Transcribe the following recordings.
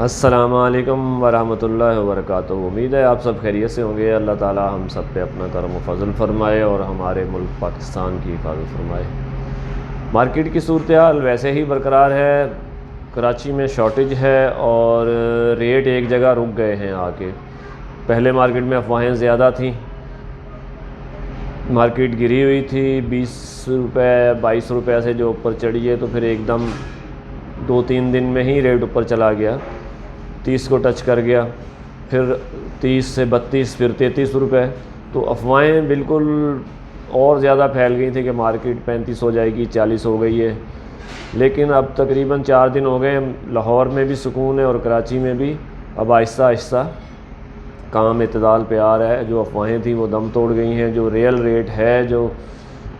السلام علیکم ورحمۃ اللہ وبرکاتہ۔ امید ہے آپ سب خیریت سے ہوں گے۔ اللہ تعالی ہم سب پہ اپنا کرم و فضل فرمائے اور ہمارے ملک پاکستان کی حفاظت فرمائے۔ مارکیٹ کی صورتحال ویسے ہی برقرار ہے، کراچی میں شارٹیج ہے اور ریٹ ایک جگہ رک گئے ہیں آ کے۔ پہلے مارکیٹ میں افواہیں زیادہ تھیں، مارکیٹ گری ہوئی تھی 20 روپے 22 روپے سے جو اوپر چڑھی ہے، تو پھر ایک دم 2-3 دن میں ہی ریٹ اوپر چلا گیا، 30 کو ٹچ کر گیا، پھر 30 سے 32، پھر 33 روپے۔ تو افواہیں بالکل اور زیادہ پھیل گئی تھی کہ مارکیٹ 35 ہو جائے گی، 40 ہو گئی ہے، لیکن اب تقریباً 4 دن ہو گئے، لاہور میں بھی سکون ہے اور کراچی میں بھی اب آہستہ آہستہ کام اعتدال پہ آ رہا ہے۔ جو افواہیں تھیں وہ دم توڑ گئی ہیں، جو ریل ریٹ ہے، جو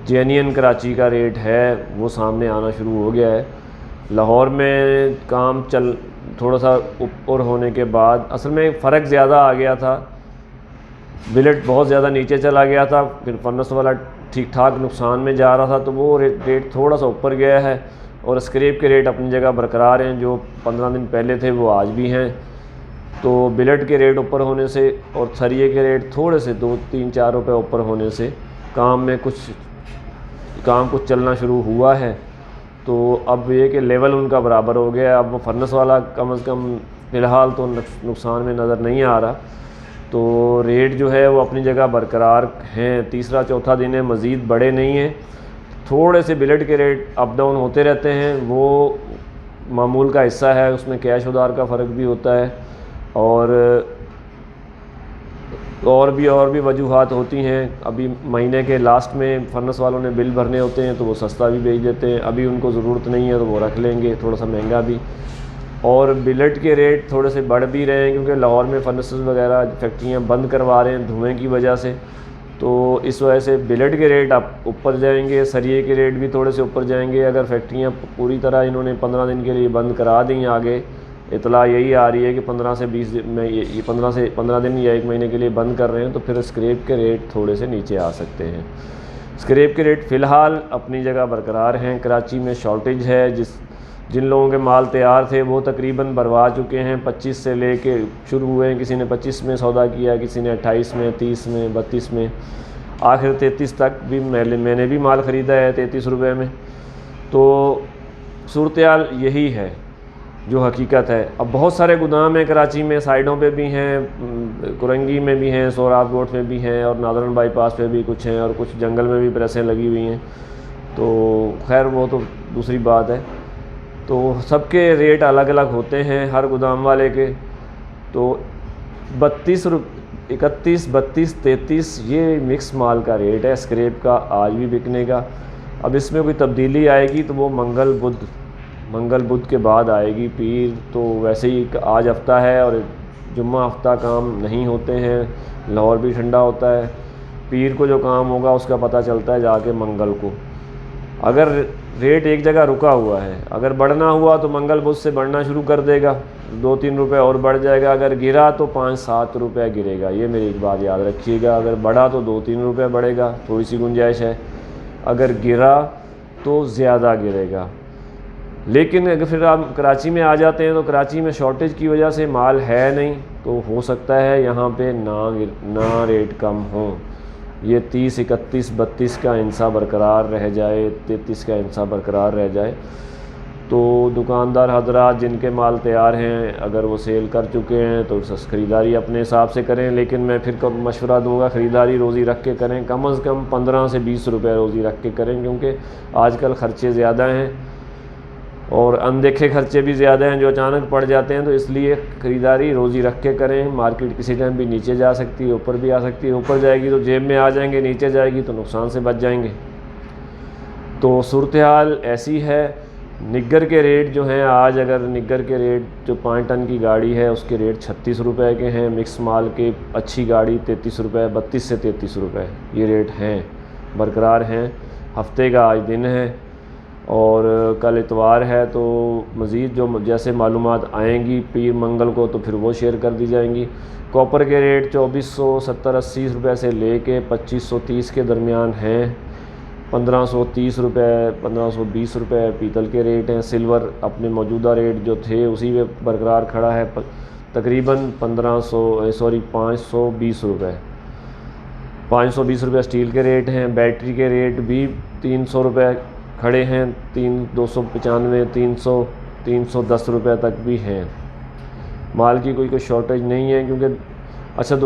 جینین کراچی کا ریٹ ہے وہ سامنے آنا شروع ہو گیا ہے۔ لاہور میں کام تھوڑا سا اوپر ہونے کے بعد اصل میں فرق زیادہ آ گیا تھا، بلٹ بہت زیادہ نیچے چلا گیا تھا، پھر فرنس والا ٹھیک ٹھاک نقصان میں جا رہا تھا، تو وہ ریٹ تھوڑا سا اوپر گیا ہے، اور اسکریپ کے ریٹ اپنی جگہ برقرار ہیں، جو 15 دن پہلے تھے وہ آج بھی ہیں۔ تو بلٹ کے ریٹ اوپر ہونے سے اور تھریے کے ریٹ تھوڑے سے 2-3-4 روپے اوپر ہونے سے کام کچھ چلنا شروع ہوا ہے۔ تو اب یہ کہ لیول ان کا برابر ہو گیا ہے، اب وہ فرنس والا کم از کم فی الحال تو نقصان میں نظر نہیں آ رہا، تو ریٹ جو ہے وہ اپنی جگہ برقرار ہیں۔ تیسرا چوتھا دن ہے، مزید بڑے نہیں ہیں، تھوڑے سے بلٹ کے ریٹ اپ ڈاؤن ہوتے رہتے ہیں، وہ معمول کا حصہ ہے، اس میں کیش ادار کا فرق بھی ہوتا ہے، اور بھی وجوہات ہوتی ہیں۔ ابھی مہینے کے لاسٹ میں فرنس والوں نے بل بھرنے ہوتے ہیں تو وہ سستا بھی بیچ دیتے ہیں، ابھی ان کو ضرورت نہیں ہے تو وہ رکھ لیں گے تھوڑا سا مہنگا بھی۔ اور بلٹ کے ریٹ تھوڑے سے بڑھ بھی رہے ہیں، کیونکہ لاہور میں فرنسز وغیرہ فیکٹریاں بند کروا رہے ہیں دھوئیں کی وجہ سے، تو اس وجہ سے بلٹ کے ریٹ اب اوپر جائیں گے، سریے کے ریٹ بھی تھوڑے سے اوپر جائیں گے۔ اگر فیکٹریاں پوری طرح انہوں نے 15 دن کے لیے بند کرا دیں، آگے اطلاع یہی آ رہی ہے کہ 15 سے 20 دن میں، یہ 15 دن یا 1 مہینے کے لیے بند کر رہے ہیں، تو پھر اسکریپ کے ریٹ تھوڑے سے نیچے آ سکتے ہیں۔ اسکریپ کے ریٹ فی الحال اپنی جگہ برقرار ہیں۔ کراچی میں شارٹیج ہے، جن لوگوں کے مال تیار تھے وہ تقریباً بھروا چکے ہیں، 25 سے لے کے شروع ہوئے ہیں، کسی نے 25 میں سودا کیا، کسی نے 28 میں، 30 میں، 32 میں، آخر 33 تک بھی میں نے بھی مال خریدا ہے 33 روپے میں۔ تو صورتحال یہی ہے جو حقیقت ہے۔ اب بہت سارے گودام ہیں کراچی میں، سائیڈوں پہ بھی ہیں، کرنگی میں بھی ہیں، سوراب روڈ میں بھی ہیں، اور نادرن بائی پاس پہ بھی کچھ ہیں، اور کچھ جنگل میں بھی پریسیں لگی ہوئی ہیں، تو خیر وہ تو دوسری بات ہے۔ تو سب کے ریٹ الگ الگ ہوتے ہیں ہر گودام والے کے۔ تو 31، 32، 33 یہ مکس مال کا ریٹ ہے اسکریپ کا، آج بھی بکنے کا۔ اب اس میں کوئی تبدیلی آئے گی تو وہ منگل بدھ کے بعد آئے گی۔ پیر تو ویسے ہی آج ہفتہ ہے اور جمعہ ہفتہ کام نہیں ہوتے ہیں، لاہور بھی ٹھنڈا ہوتا ہے، پیر کو جو کام ہوگا اس کا پتہ چلتا ہے جا کے منگل کو۔ اگر ریٹ ایک جگہ رکا ہوا ہے، اگر بڑھنا ہوا تو منگل بدھ سے بڑھنا شروع کر دے گا، 2-3 روپے اور بڑھ جائے گا، اگر گرا تو 5-7 روپے گرے گا، یہ میری ایک بات یاد رکھیے گا۔ اگر بڑھا تو 2-3 روپے بڑھے گا، تھوڑی سی گنجائش ہے، اگر گرا تو زیادہ گرے گا۔ لیکن اگر پھر آپ کراچی میں آ جاتے ہیں تو کراچی میں شارٹیج کی وجہ سے مال ہے نہیں، تو ہو سکتا ہے یہاں پہ نہ ریٹ کم ہوں، یہ 30، 31، 32 کا انصاف برقرار رہ جائے، 33 کا انصاف برقرار رہ جائے۔ تو دکاندار حضرات جن کے مال تیار ہیں، اگر وہ سیل کر چکے ہیں تو خریداری اپنے حساب سے کریں، لیکن میں پھر مشورہ دوں گا خریداری روزی رکھ کے کریں، کم از کم 15 سے 20 روپے روزی رکھ کے کریں، کیونکہ آج کل خرچے زیادہ ہیں اور اندیکھے خرچے بھی زیادہ ہیں جو اچانک پڑ جاتے ہیں، تو اس لیے خریداری روزی رکھ کے کریں۔ مارکیٹ کسی ٹائم بھی نیچے جا سکتی ہے، اوپر بھی آ سکتی ہے، اوپر جائے گی تو جیب میں آ جائیں گے، نیچے جائے گی تو نقصان سے بچ جائیں گے۔ تو صورتحال ایسی ہے۔ نگر کے ریٹ جو ہیں آج، اگر نگر کے ریٹ جو 5 ٹن کی گاڑی ہے اس کے ریٹ 36 روپے کے ہیں، مکس مال کے اچھی گاڑی 33 روپے، 32 سے 33 روپے یہ ریٹ ہیں، برقرار ہیں۔ ہفتے کا آج دن ہے اور کل اتوار ہے، تو مزید جو جیسے معلومات آئیں گی پیر منگل کو تو پھر وہ شیئر کر دی جائیں گی۔ کاپر کے ریٹ 2470-80 روپے سے لے کے 2530 کے درمیان ہیں، 1530 روپے 1520 روپے پیتل کے ریٹ ہیں. سلور اپنے موجودہ ریٹ جو تھے اسی پہ برقرار کھڑا ہے, تقریباً 520 روپے. 520 روپے اسٹیل کے ریٹ ہیں. بیٹری کے ریٹ بھی 300 روپے کھڑے ہیں, 295 300 310 روپے تک بھی ہیں. مال کی کوئی شارٹیج نہیں ہے, کیونکہ اچھا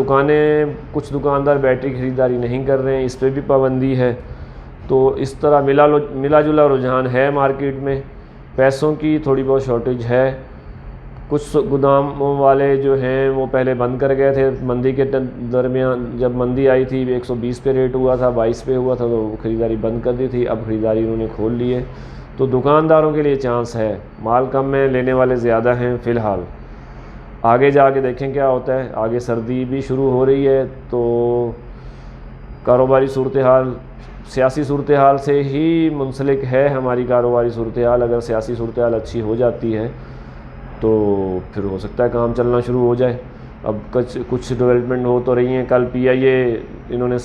کچھ دکاندار بیٹری خریداری نہیں کر رہے ہیں, اس پہ بھی پابندی ہے. تو اس طرح ملا جلا رجحان ہے مارکیٹ میں. پیسوں کی تھوڑی بہت شارٹیج ہے. کچھ گوداموں والے جو ہیں وہ پہلے بند کر گئے تھے مندی کے درمیان. جب مندی آئی تھی 120 پہ ریٹ ہوا تھا, 22 پہ ہوا تھا, تو وہ خریداری بند کر دی تھی. اب خریداری انہوں نے کھول لی ہے. تو دکانداروں کے لیے چانس ہے. مال کم ہے, لینے والے زیادہ ہیں فی الحال. آگے جا کے دیکھیں کیا ہوتا ہے. آگے سردی بھی شروع ہو رہی ہے, تو کاروباری صورتحال سیاسی صورتحال سے ہی منسلک ہے ہماری کاروباری صورتحال. اگر سیاسی صورتحال اچھی ہو جاتی ہے تو پھر ہو سکتا ہے کام چلنا شروع ہو جائے. اب کچھ ڈیولپمنٹ ہو تو رہی ہیں. کل انہوں نے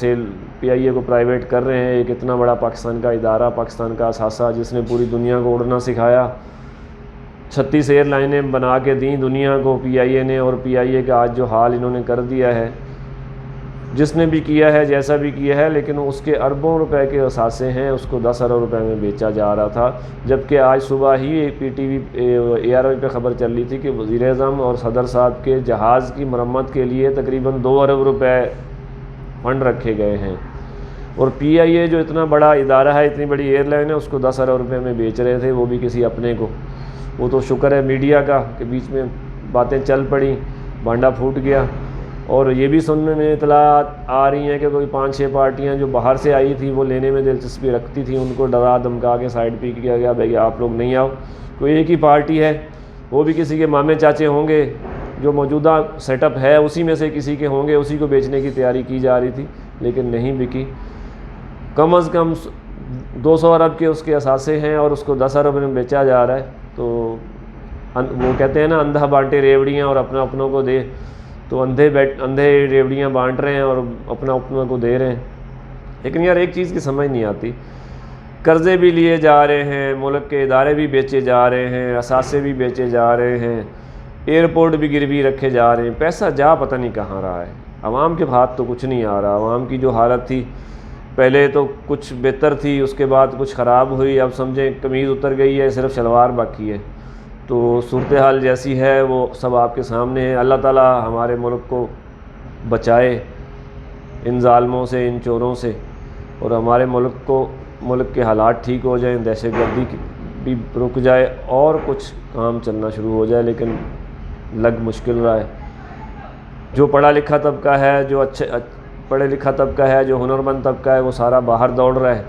پی آئی اے کو پرائیویٹ کر رہے ہیں. ایک اتنا بڑا پاکستان کا ادارہ, پاکستان کا اثاثہ, جس نے پوری دنیا کو اڑنا سکھایا. 36 ایئر لائنیں بنا کے دیں دنیا کو پی آئی اے نے, اور پی آئی اے کا آج جو حال انہوں نے کر دیا ہے, جس نے بھی کیا ہے جیسا بھی کیا ہے, لیکن اس کے اربوں روپے کے اثاثے ہیں. اس کو 10 ارب روپے میں بیچا جا رہا تھا, جبکہ آج صبح ہی پی ٹی وی ARY پہ خبر چل رہی تھی کہ وزیر اعظم اور صدر صاحب کے جہاز کی مرمت کے لیے تقریباً 2 ارب روپے فنڈ رکھے گئے ہیں. اور پی آئی اے جو اتنا بڑا ادارہ ہے, اتنی بڑی ایئر لائن ہے, اس کو 10 ارب روپے میں بیچ رہے تھے, وہ بھی کسی اپنے کو. وہ تو شکر ہے میڈیا کا کہ بیچ میں باتیں چل پڑیں, بانڈا پھوٹ گیا. اور یہ بھی سننے میں اطلاعات آ رہی ہیں کہ کوئی 5-6 پارٹیاں جو باہر سے آئی تھیں وہ لینے میں دلچسپی رکھتی تھیں, ان کو ڈرا دھمکا کے سائڈ پہ کیا گیا, بھائی آپ لوگ نہیں آؤ. کوئی ایک ہی پارٹی ہے, وہ بھی کسی کے مامے چاچے ہوں گے, جو موجودہ سیٹ اپ ہے اسی میں سے کسی کے ہوں گے, اسی کو بیچنے کی تیاری کی جا رہی تھی, لیکن نہیں بکی. کم از کم 200 ارب کے اس کے اثاثے ہیں, اور اس کو 10 ارب میں بیچا جا رہا ہے. تو وہ کہتے ہیں نا, اندھا بانٹے ریوڑیاں اور اپنوں کو دے. تو اندھے ریوڑیاں بانٹ رہے ہیں اور اپنوں کو دے رہے ہیں. لیکن یار ایک چیز کی سمجھ نہیں آتی, قرضے بھی لیے جا رہے ہیں, ملک کے ادارے بھی بیچے جا رہے ہیں, اثاثے بھی بیچے جا رہے ہیں, ایئرپورٹ بھی گروی رکھے جا رہے ہیں, پیسہ جا پتہ نہیں کہاں رہا ہے. عوام کے ہاتھ تو کچھ نہیں آ رہا. عوام کی جو حالت تھی پہلے تو کچھ بہتر تھی, اس کے بعد کچھ خراب ہوئی. اب سمجھیں قمیض اتر گئی ہے, صرف شلوار باقی ہے. تو صورتحال جیسی ہے وہ سب آپ کے سامنے ہے. اللہ تعالی ہمارے ملک کو بچائے ان ظالموں سے, ان چوروں سے, اور ہمارے ملک کے حالات ٹھیک ہو جائیں, دہشت گردی بھی رک جائے, اور کچھ کام چلنا شروع ہو جائے. لیکن لگ مشکل رہا ہے. جو پڑھا لکھا طبقہ ہے, جو پڑھے لکھا طبقہ ہے, جو ہنرمند طبقہ ہے, وہ سارا باہر دوڑ رہا ہے.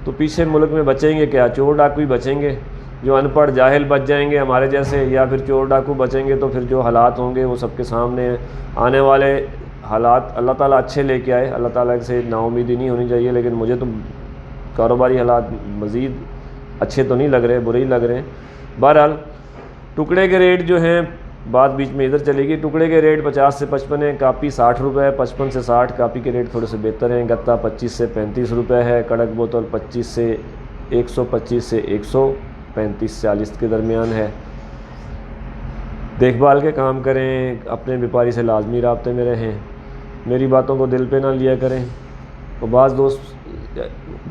تو پیچھے ملک میں بچیں گے کیا؟ چور ڈاکو ہی بچیں گے. جو ان پڑھ جاہل بچ جائیں گے ہمارے جیسے, یا پھر چور ڈاکو بچیں گے. تو پھر جو حالات ہوں گے وہ سب کے سامنے ہیں. آنے والے حالات اللہ تعالیٰ اچھے لے کے آئے. اللہ تعالیٰ سے نا امیدی نہیں ہونی چاہیے, لیکن مجھے تو کاروباری حالات مزید اچھے تو نہیں لگ رہے, برے ہی لگ رہے ہیں. بہرحال ٹکڑے کے ریٹ جو ہیں, بات بیچ میں ادھر چلے گی. ٹکڑے کے ریٹ 50 سے 55 ہیں, کاپی 60 روپے, 55 سے 60. کاپی کے ریٹ تھوڑے سے بہتر ہیں. گتا 25 سے 35 روپے ہے. کڑک بوتل 25 سے 125 سے 135-40 کے درمیان ہے. دیکھ بھال کے کام کریں, اپنے بیپاری سے لازمی رابطے میں رہیں, میری باتوں کو دل پہ نہ لیا کریں. اور بعض دوست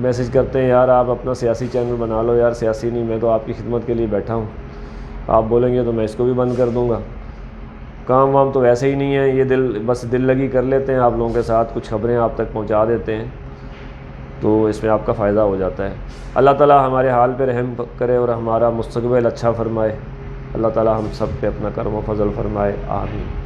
میسج کرتے ہیں, یار آپ اپنا سیاسی چینل بنا لو. یار سیاسی نہیں, میں تو آپ کی خدمت کے لیے بیٹھا ہوں. آپ بولیں گے تو میں اس کو بھی بند کر دوں گا. کام وام تو ویسے ہی نہیں ہے, یہ بس دل لگی کر لیتے ہیں آپ لوگوں کے ساتھ, کچھ خبریں آپ تک پہنچا دیتے ہیں, تو اس میں آپ کا فائدہ ہو جاتا ہے. اللہ تعالیٰ ہمارے حال پہ رحم کرے اور ہمارا مستقبل اچھا فرمائے. اللہ تعالیٰ ہم سب پہ اپنا کرم و فضل فرمائے. آمین.